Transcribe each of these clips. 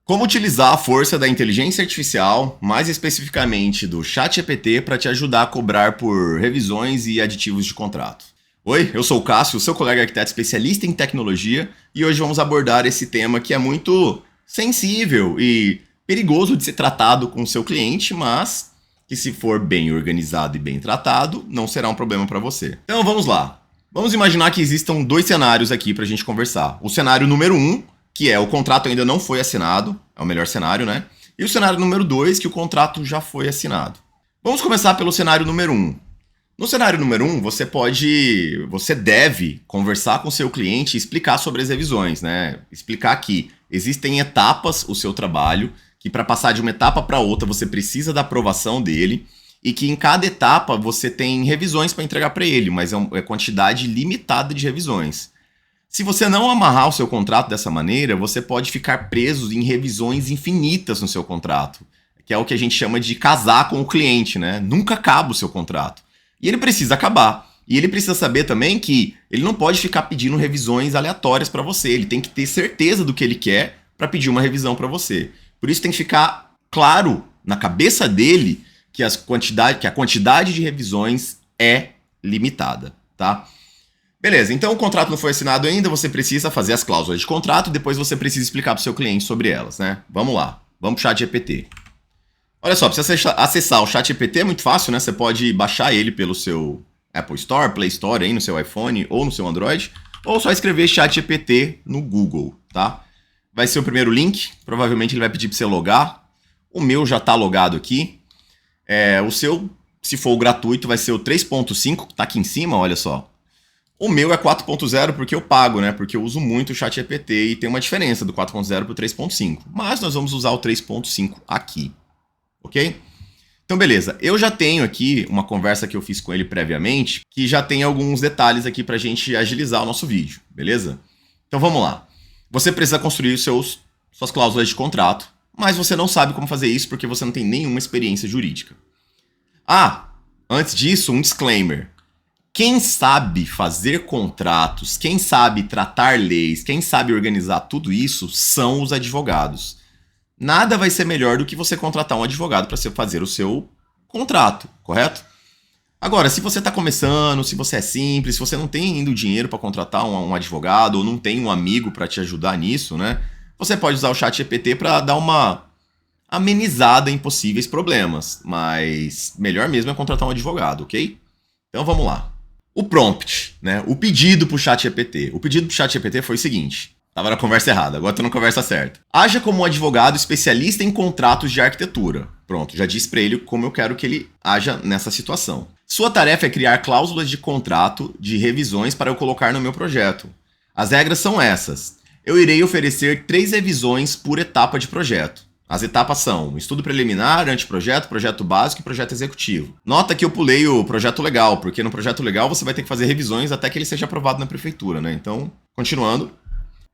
Como utilizar a força da inteligência artificial, mais especificamente do ChatGPT, para te ajudar a cobrar por revisões e aditivos de contrato. Oi, eu sou o Cássio, seu colega arquiteto especialista em tecnologia, e hoje vamos abordar esse tema que é muito sensível e perigoso de ser tratado com o seu cliente, mas que, se for bem organizado e bem tratado, não será um problema para você. Então vamos lá. Vamos imaginar que existam dois cenários aqui para a gente conversar. O cenário número 1, que é o contrato ainda não foi assinado, é o melhor cenário, né? E o cenário número 2, que o contrato já foi assinado. Vamos começar pelo cenário número 1. No cenário número 1, você deve conversar com o seu cliente e explicar sobre as revisões, né? Explicar que existem etapas o seu trabalho, que para passar de uma etapa para outra você precisa da aprovação dele e que em cada etapa você tem revisões para entregar para ele, mas é quantidade limitada de revisões. Se você não amarrar o seu contrato dessa maneira, você pode ficar preso em revisões infinitas no seu contrato, que é o que a gente chama de casar com o cliente, né? Nunca acaba o seu contrato. E ele precisa acabar. E ele precisa saber também que ele não pode ficar pedindo revisões aleatórias para você. Ele tem que ter certeza do que ele quer para pedir uma revisão para você. Por isso tem que ficar claro na cabeça dele que a quantidade de revisões é limitada, tá? Beleza, então o contrato não foi assinado ainda, você precisa fazer as cláusulas de contrato e depois você precisa explicar para o seu cliente sobre elas, né? Vamos lá, vamos para o ChatGPT. Olha só, para você acessar o ChatGPT é muito fácil, né? Você pode baixar ele pelo seu Apple Store, Play Store aí no seu iPhone ou no seu Android, ou só escrever ChatGPT no Google, tá? Vai ser o primeiro link, provavelmente ele vai pedir para você logar. O meu já está logado aqui. O seu, se for o gratuito, vai ser o 3.5, tá aqui em cima, olha só. O meu é 4.0 porque eu pago, né? Porque eu uso muito o ChatGPT e tem uma diferença do 4.0 para o 3.5. Mas nós vamos usar o 3.5 aqui, ok? Então, beleza. Eu já tenho aqui uma conversa que eu fiz com ele previamente, que já tem alguns detalhes aqui para a gente agilizar o nosso vídeo, beleza? Então, vamos lá. Você precisa construir suas cláusulas de contrato, mas você não sabe como fazer isso porque você não tem nenhuma experiência jurídica. Antes disso, um disclaimer. Quem sabe fazer contratos, quem sabe tratar leis, quem sabe organizar tudo isso são os advogados. Nada vai ser melhor do que você contratar um advogado para fazer o seu contrato, correto? Agora, se você está começando, se você é simples, se você não tem ainda o dinheiro para contratar um advogado ou não tem um amigo para te ajudar nisso, né? Você pode usar o ChatGPT para dar uma amenizada em possíveis problemas, mas melhor mesmo é contratar um advogado, ok? Então vamos lá. O prompt, né? O pedido para o ChatGPT. O pedido para o ChatGPT foi o seguinte. Tava na conversa errada, agora tô na conversa certa. Haja como um advogado especialista em contratos de arquitetura. Pronto, já disse para ele como eu quero que ele haja nessa situação. Sua tarefa é criar cláusulas de contrato de revisões para eu colocar no meu projeto. As regras são essas. Eu irei oferecer 3 revisões por etapa de projeto. As etapas são estudo preliminar, anteprojeto, projeto básico e projeto executivo. Nota que eu pulei o projeto legal, porque no projeto legal você vai ter que fazer revisões até que ele seja aprovado na prefeitura, né? Então, continuando.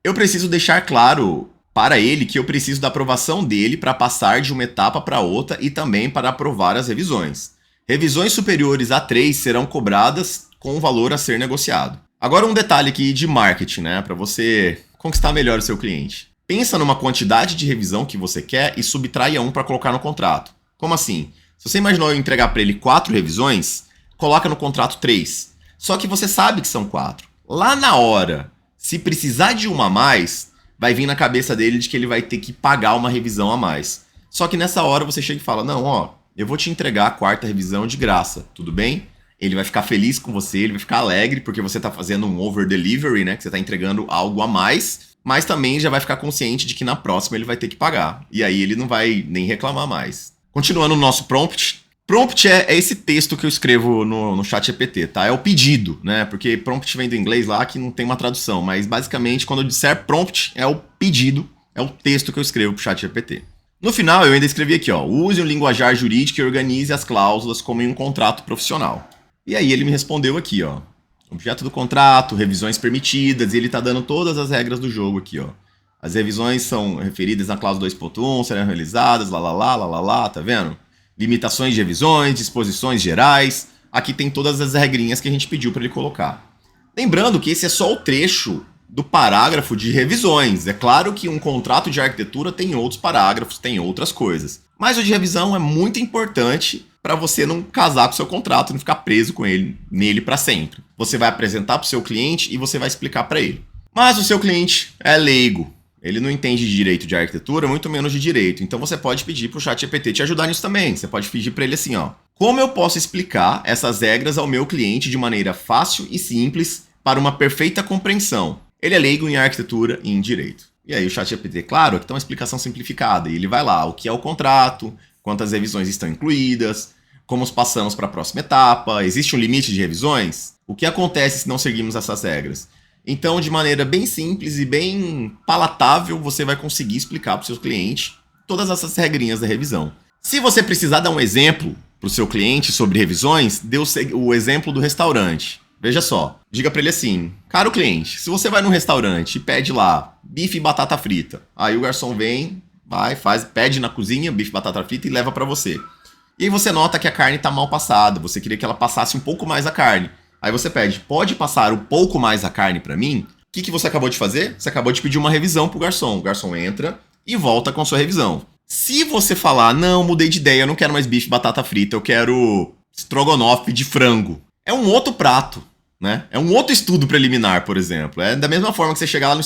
Eu preciso deixar claro para ele que eu preciso da aprovação dele para passar de uma etapa para outra e também para aprovar as revisões. Revisões superiores a 3 serão cobradas com o valor a ser negociado. Agora um detalhe aqui de marketing, né? Para você conquistar melhor o seu cliente. Pensa numa quantidade de revisão que você quer e subtraia um para colocar no contrato. Como assim? Se você imaginou eu entregar para ele 4 revisões, coloca no contrato 3. Só que você sabe que são 4. Lá na hora, se precisar de uma a mais, vai vir na cabeça dele de que ele vai ter que pagar uma revisão a mais. Só que nessa hora você chega e fala, não, eu vou te entregar a 4ª revisão de graça, tudo bem? Ele vai ficar feliz com você, ele vai ficar alegre porque você está fazendo um over delivery, né? Que você está entregando algo a mais. Mas também já vai ficar consciente de que na próxima ele vai ter que pagar. E aí ele não vai nem reclamar mais. Continuando no nosso prompt. Prompt é esse texto que eu escrevo no ChatGPT, tá? É o pedido, né? Porque prompt vem do inglês lá que não tem uma tradução. Mas basicamente quando eu disser prompt é o pedido, é o texto que eu escrevo pro ChatGPT. No final eu ainda escrevi aqui, use um linguajar jurídico e organize as cláusulas como em um contrato profissional. E aí ele me respondeu aqui, objeto do contrato, revisões permitidas, e ele está dando todas as regras do jogo aqui, As revisões são referidas na cláusula 2.1, serão realizadas, tá vendo? Limitações de revisões, disposições gerais, aqui tem todas as regrinhas que a gente pediu para ele colocar. Lembrando que esse é só o trecho do parágrafo de revisões. É claro que um contrato de arquitetura tem outros parágrafos, tem outras coisas. Mas o de revisão é muito importante para você não casar com o seu contrato, não ficar preso com ele nele para sempre. Você vai apresentar para o seu cliente e você vai explicar para ele. Mas o seu cliente é leigo. Ele não entende de direito de arquitetura, muito menos de direito. Então você pode pedir para o ChatGPT te ajudar nisso também. Você pode pedir para ele assim, ó: como eu posso explicar essas regras ao meu cliente de maneira fácil e simples para uma perfeita compreensão? Ele é leigo em arquitetura e em direito. E aí o ChatGPT, claro, aqui tem uma explicação simplificada. E ele vai lá, o que é o contrato, quantas revisões estão incluídas, como passamos para a próxima etapa, existe um limite de revisões? O que acontece se não seguirmos essas regras? Então, de maneira bem simples e bem palatável, você vai conseguir explicar para o seu cliente todas essas regrinhas da revisão. Se você precisar dar um exemplo para o seu cliente sobre revisões, dê o exemplo do restaurante. Veja só, diga para ele assim: caro cliente, se você vai num restaurante e pede lá bife e batata frita, aí o garçom vem, pede na cozinha bife e batata frita e leva para você. E aí você nota que a carne está mal passada, você queria que ela passasse um pouco mais a carne. Aí você pede: pode passar um pouco mais a carne para mim? O que você acabou de fazer? Você acabou de pedir uma revisão pro garçom. O garçom entra e volta com a sua revisão. Se você falar: não, mudei de ideia, eu não quero mais bife e batata frita, eu quero estrogonofe de frango, é um outro prato, né? É um outro estudo preliminar, por exemplo. É da mesma forma que você chegar lá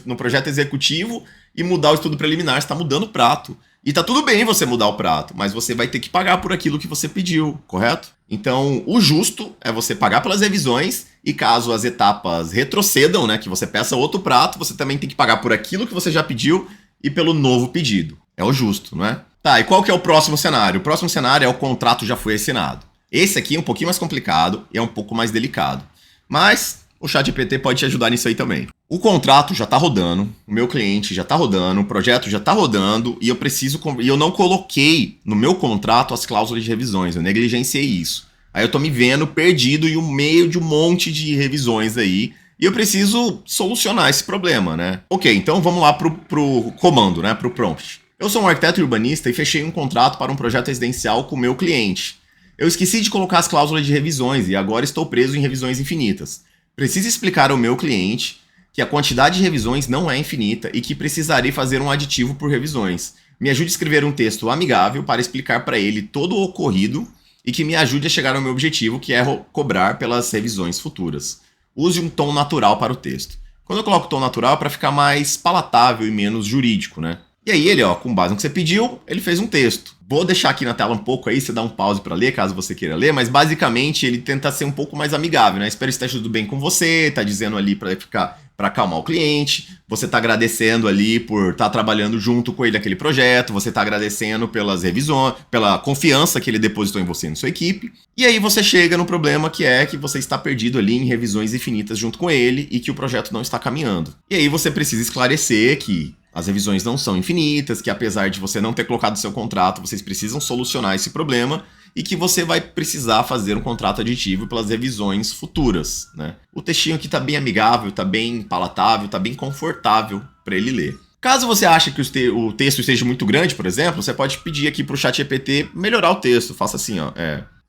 no projeto executivo e mudar o estudo preliminar, você está mudando o prato. E tá tudo bem você mudar o prato, mas você vai ter que pagar por aquilo que você pediu, correto? Então, o justo é você pagar pelas revisões e caso as etapas retrocedam, né, que você peça outro prato, você também tem que pagar por aquilo que você já pediu e pelo novo pedido. É o justo, não é? Tá, e qual que é o próximo cenário? O próximo cenário é o contrato já foi assinado. Esse aqui é um pouquinho mais complicado e é um pouco mais delicado. Mas o ChatGPT pode te ajudar nisso aí também. O contrato já está rodando, o meu cliente já está rodando, o projeto já está rodando e eu não coloquei no meu contrato as cláusulas de revisões, eu negligenciei isso. Aí eu estou me vendo perdido em um meio de um monte de revisões aí e eu preciso solucionar esse problema, né? Ok, então vamos lá pro comando, né? Pro prompt. Eu sou um arquiteto urbanista e fechei um contrato para um projeto residencial com o meu cliente. Eu esqueci de colocar as cláusulas de revisões e agora estou preso em revisões infinitas. Preciso explicar ao meu cliente que a quantidade de revisões não é infinita e que precisarei fazer um aditivo por revisões. Me ajude a escrever um texto amigável para explicar para ele todo o ocorrido e que me ajude a chegar ao meu objetivo, que é cobrar pelas revisões futuras. Use um tom natural para o texto. Quando eu coloco tom natural é para ficar mais palatável e menos jurídico, né? E aí ele, ó, com base no que você pediu, ele fez um texto. Vou deixar aqui na tela um pouco aí, você dá um pause para ler, caso você queira ler, mas basicamente ele tenta ser um pouco mais amigável, né? Espero que esteja tudo bem com você, tá dizendo ali para acalmar o cliente, você tá agradecendo ali por estar trabalhando junto com ele naquele projeto, você tá agradecendo pelas revisões, pela confiança que ele depositou em você e na sua equipe. E aí você chega no problema que é que você está perdido ali em revisões infinitas junto com ele e que o projeto não está caminhando. E aí você precisa esclarecer que as revisões não são infinitas, que apesar de você não ter colocado no seu contrato, vocês precisam solucionar esse problema e que você vai precisar fazer um contrato aditivo pelas revisões futuras, né? O textinho aqui tá bem amigável, tá bem palatável, tá bem confortável para ele ler. Caso você ache que o texto esteja muito grande, por exemplo, você pode pedir aqui pro ChatGPT melhorar o texto. Faça assim, ó,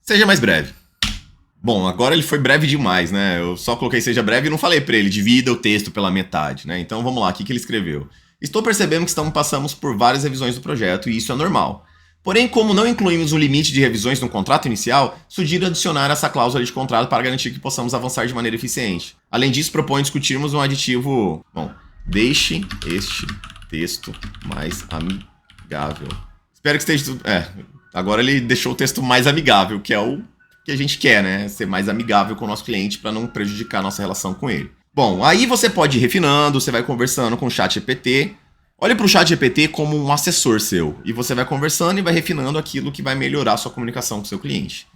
seja mais breve. Bom, agora ele foi breve demais, né? Eu só coloquei seja breve e não falei para ele divida o texto pela metade, né? Então vamos lá, o que ele escreveu? Estou percebendo que passamos por várias revisões do projeto e isso é normal. Porém, como não incluímos um limite de revisões no contrato inicial, sugiro adicionar essa cláusula de contrato para garantir que possamos avançar de maneira eficiente. Além disso, proponho discutirmos um aditivo... Bom, deixe este texto mais amigável. Espero que esteja tudo... agora ele deixou o texto mais amigável, que é o que a gente quer, né? Ser mais amigável com o nosso cliente para não prejudicar a nossa relação com ele. Bom, aí você pode ir refinando, você vai conversando com o ChatGPT. Olhe para o ChatGPT como um assessor seu. E você vai conversando e vai refinando aquilo que vai melhorar a sua comunicação com o seu cliente.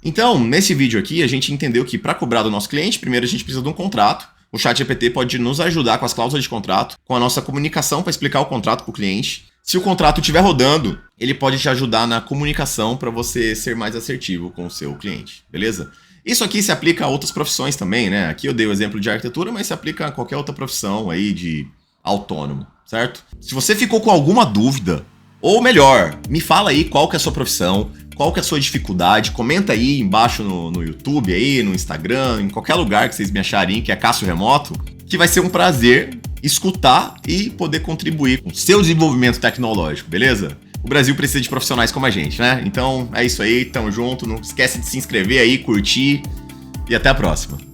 Então, nesse vídeo aqui, a gente entendeu que para cobrar do nosso cliente, primeiro a gente precisa de um contrato. O ChatGPT pode nos ajudar com as cláusulas de contrato, com a nossa comunicação para explicar o contrato para o cliente. Se o contrato estiver rodando, ele pode te ajudar na comunicação para você ser mais assertivo com o seu cliente, beleza? Isso aqui se aplica a outras profissões também, né? Aqui eu dei o exemplo de arquitetura, mas se aplica a qualquer outra profissão aí de autônomo, certo? Se você ficou com alguma dúvida, ou melhor, me fala aí qual que é a sua profissão, qual que é a sua dificuldade, comenta aí embaixo no YouTube, aí, no Instagram, em qualquer lugar que vocês me acharem, que é Cássio Remoto, que vai ser um prazer escutar e poder contribuir com o seu desenvolvimento tecnológico, beleza? O Brasil precisa de profissionais como a gente, né? Então é isso aí, tamo junto, não esquece de se inscrever aí, curtir e até a próxima.